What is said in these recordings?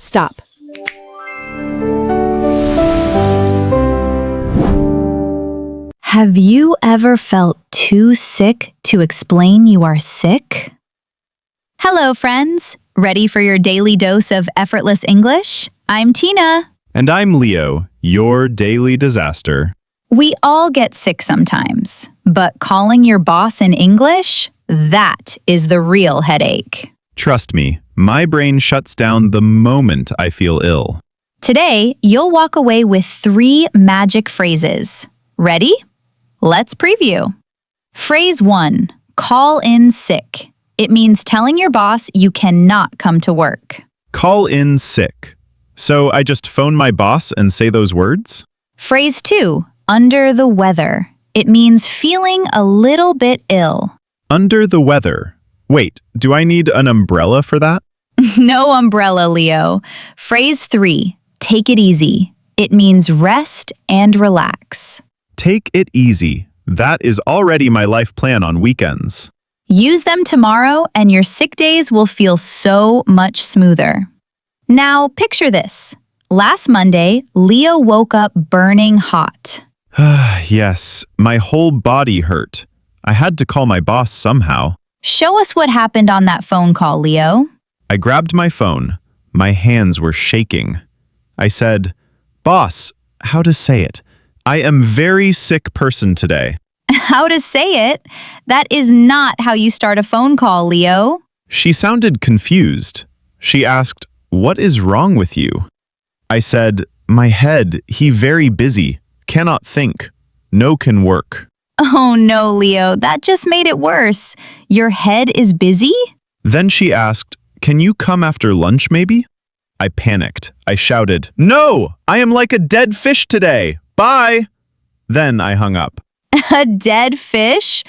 Stop. Have you ever felt too sick to explain you are sick? Hello, friends. Ready for your daily dose of effortless English? I'm Tina. And I'm Leo, your daily disaster. We all get sick sometimes, but calling your boss in English? That is the real headache. Trust me, my brain shuts down the moment I feel ill. Today, you'll walk away with 3 magic phrases. Ready? Let's preview. Phrase 1, call in sick. It means telling your boss you cannot come to work. Call in sick. So I just phone my boss and say those words? Phrase 2, under the weather. It means feeling a little bit ill. Under the weather. Wait, do I need an umbrella for that? No umbrella, Leo. Phrase 3, take it easy. It means rest and relax. Take it easy. That is already my life plan on weekends. Use them tomorrow and your sick days will feel so much smoother. Now, picture this. Last Monday, Leo woke up burning hot. Yes, my whole body hurt. I had to call my boss somehow. Show us what happened on that phone call, Leo. I grabbed my phone. My hands were shaking. I said, "Boss, how to say it? I am very sick person today." How to say it? That is not how you start a phone call, Leo. She sounded confused. She asked, "What is wrong with you?" I said, "My head, he very busy. Cannot think. No can work." Oh no, Leo, that just made it worse. Your head is busy? Then she asked, "Can you come after lunch maybe?" I panicked. I shouted, "No! I am like a dead fish today. Bye!" Then I hung up. A dead fish?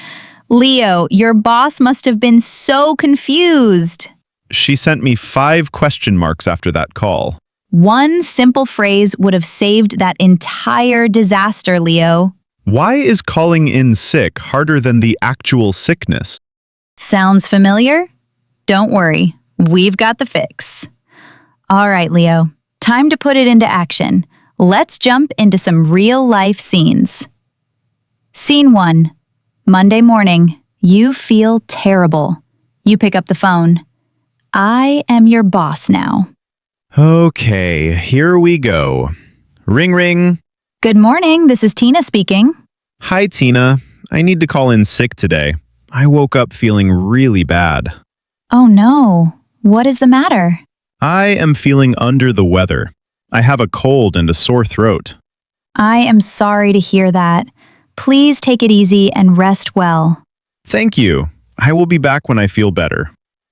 Leo, your boss must have been so confused. She sent me 5 question marks after that call. One simple phrase would have saved that entire disaster, Leo. Why is calling in sick harder than the actual sickness? Sounds familiar? Don't worry, we've got the fix. All right, Leo, time to put it into action. Let's jump into some real-life scenes. Scene 1. Monday morning. You feel terrible. You pick up the phone. I am your boss now. Okay, here we go. Ring ring. Good morning, this is Tina speaking. Hi, Tina. I need to call in sick today. I woke up feeling really bad. Oh no, what is the matter? I am feeling under the weather. I have a cold and a sore throat. I am sorry to hear that. Please take it easy and rest well. Thank you. I will be back when I feel better.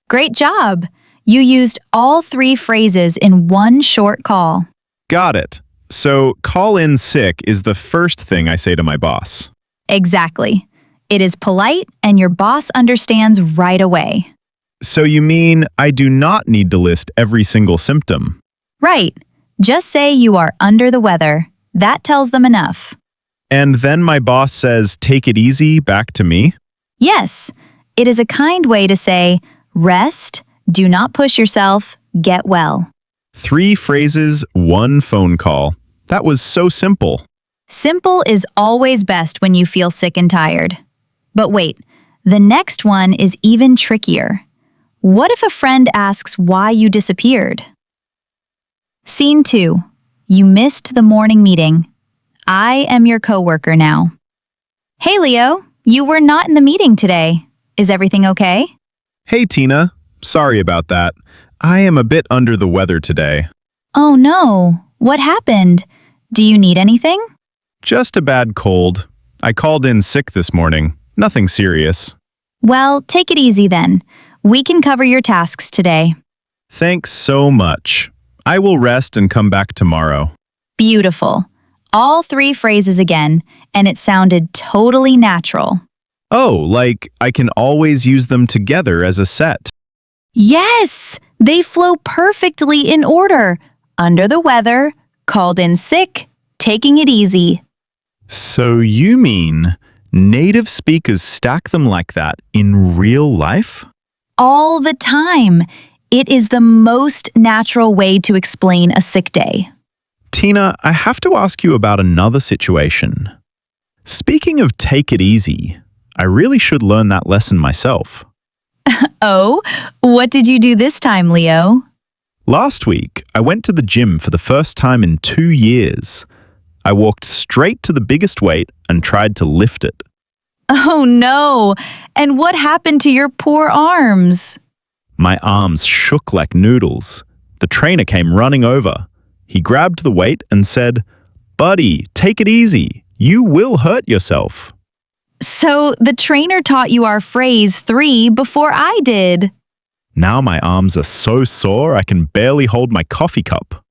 Great job! You used all 3 phrases in one short call. Got it. So, call in sick is the first thing I say to my boss. Exactly. It is polite and your boss understands right away. So you mean I do not need to list every single symptom? Right. Just say you are under the weather. That tells them enough. And then my boss says, "Take it easy," back to me? Yes. It is a kind way to say, rest, do not push yourself, get well. 3 phrases, 1 phone call. That was so simple. Simple is always best when you feel sick and tired. But wait, the next one is even trickier. What if a friend asks why you disappeared? Scene 2. You missed the morning meeting. I am your coworker now. Hey, Leo, you were not in the meeting today. Is everything okay? Hey, Tina. Sorry about that. I am a bit under the weather today. Oh no, what happened? Do you need anything? Just a bad cold. I called in sick this morning. Nothing serious. Well, take it easy then. We can cover your tasks today. Thanks so much. I will rest and come back tomorrow. Beautiful. All 3 phrases again, and it sounded totally natural. Oh, like I can always use them together as a set. Yes! They flow perfectly in order. Under the weather, called in sick, taking it easy. So you mean native speakers stack them like that in real life? All the time. It is the most natural way to explain a sick day. Tina, I have to ask you about another situation. Speaking of take it easy, I really should learn that lesson myself. Oh, what did you do this time, Leo? Last week, I went to the gym for the first time in 2 years. I walked straight to the biggest weight and tried to lift it. Oh no! And what happened to your poor arms? My arms shook like noodles. The trainer came running over. He grabbed the weight and said, "Buddy, take it easy. You will hurt yourself." So the trainer taught you our phrase 3 before I did. Now my arms are so sore I can barely hold my coffee cup.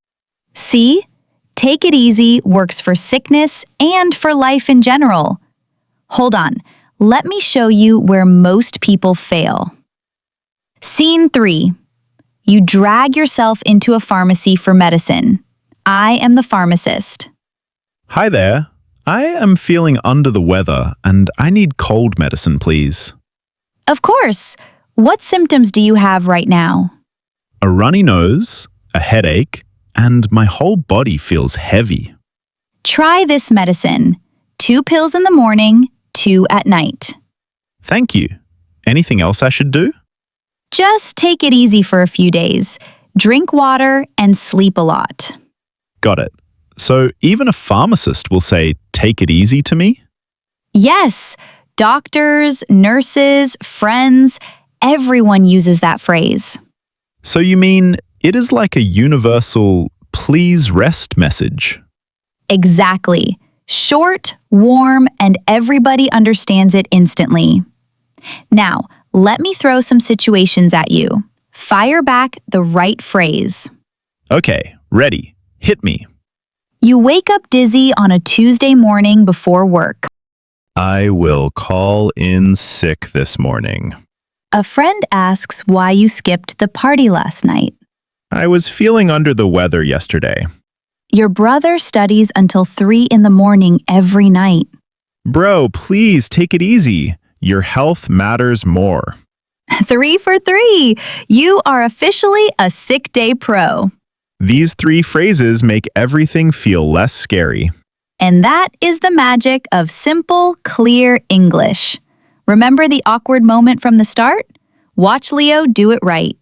See? Take it easy works for sickness and for life in general. Hold on, let me show you where most people fail. Scene 3. You drag yourself into a pharmacy for medicine. I am the pharmacist. Hi there. I am feeling under the weather and I need cold medicine, please. Of course. What symptoms do you have right now? A runny nose, a headache, and my whole body feels heavy. Try this medicine. 2 pills in the morning, 2 at night. Thank you. Anything else I should do? Just take it easy for a few days. Drink water and sleep a lot. Got it. So even a pharmacist will say, "Take it easy" to me? Yes, doctors, nurses, friends, everyone uses that phrase. So you mean it is like a universal "please rest" message? Exactly. Short, warm, and everybody understands it instantly. Now, let me throw some situations at you. Fire back the right phrase. Okay, ready. Hit me. You wake up dizzy on a Tuesday morning before work. I will call in sick this morning. A friend asks why you skipped the party last night. I was feeling under the weather yesterday. Your brother studies until 3 in the morning every night. Bro, please take it easy. Your health matters more. 3 for 3! You are officially a sick day pro. These 3 phrases make everything feel less scary. And that is the magic of simple, clear English. Remember the awkward moment from the start? Watch Leo do it right.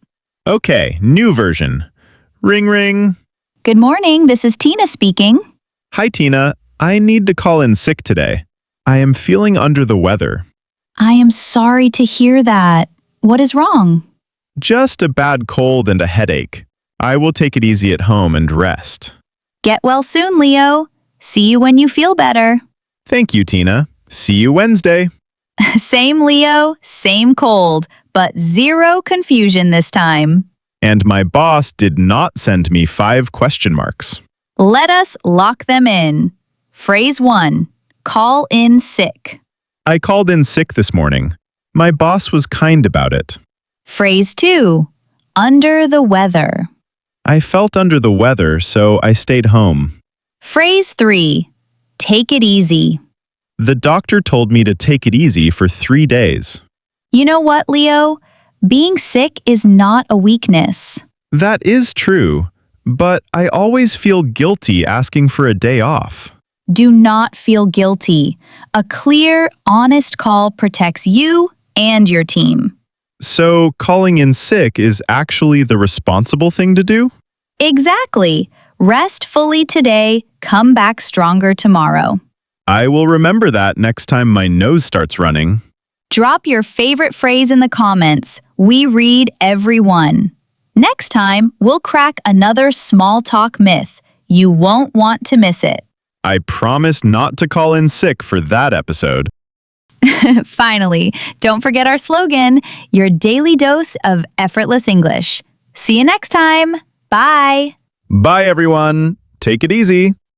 Okay, new version. Ring ring. Good morning, this is Tina speaking. Hi Tina, I need to call in sick today. I am feeling under the weather. I am sorry to hear that. What is wrong? Just a bad cold and a headache. I will take it easy at home and rest. Get well soon, Leo. See you when you feel better. Thank you, Tina. See you Wednesday. Same Leo, same cold, but 0 confusion this time. And my boss did not send me 5 question marks. Let us lock them in. Phrase 1. Call in sick. I called in sick this morning. My boss was kind about it. Phrase 2. Under the weather. I felt under the weather, so I stayed home. Phrase 3. Take it easy. The doctor told me to take it easy for 3 days. You know what, Leo? Being sick is not a weakness. That is true, but I always feel guilty asking for a day off. Do not feel guilty. A clear, honest call protects you and your team. So calling in sick is actually the responsible thing to do? Exactly. Rest fully today, come back stronger tomorrow. I will remember that next time my nose starts running. Drop your favorite phrase in the comments. We read every one. Next time, we'll crack another small talk myth. You won't want to miss it. I promise not to call in sick for that episode. Finally, don't forget our slogan, your daily dose of effortless English. See you next time. Bye. Bye, everyone. Take it easy.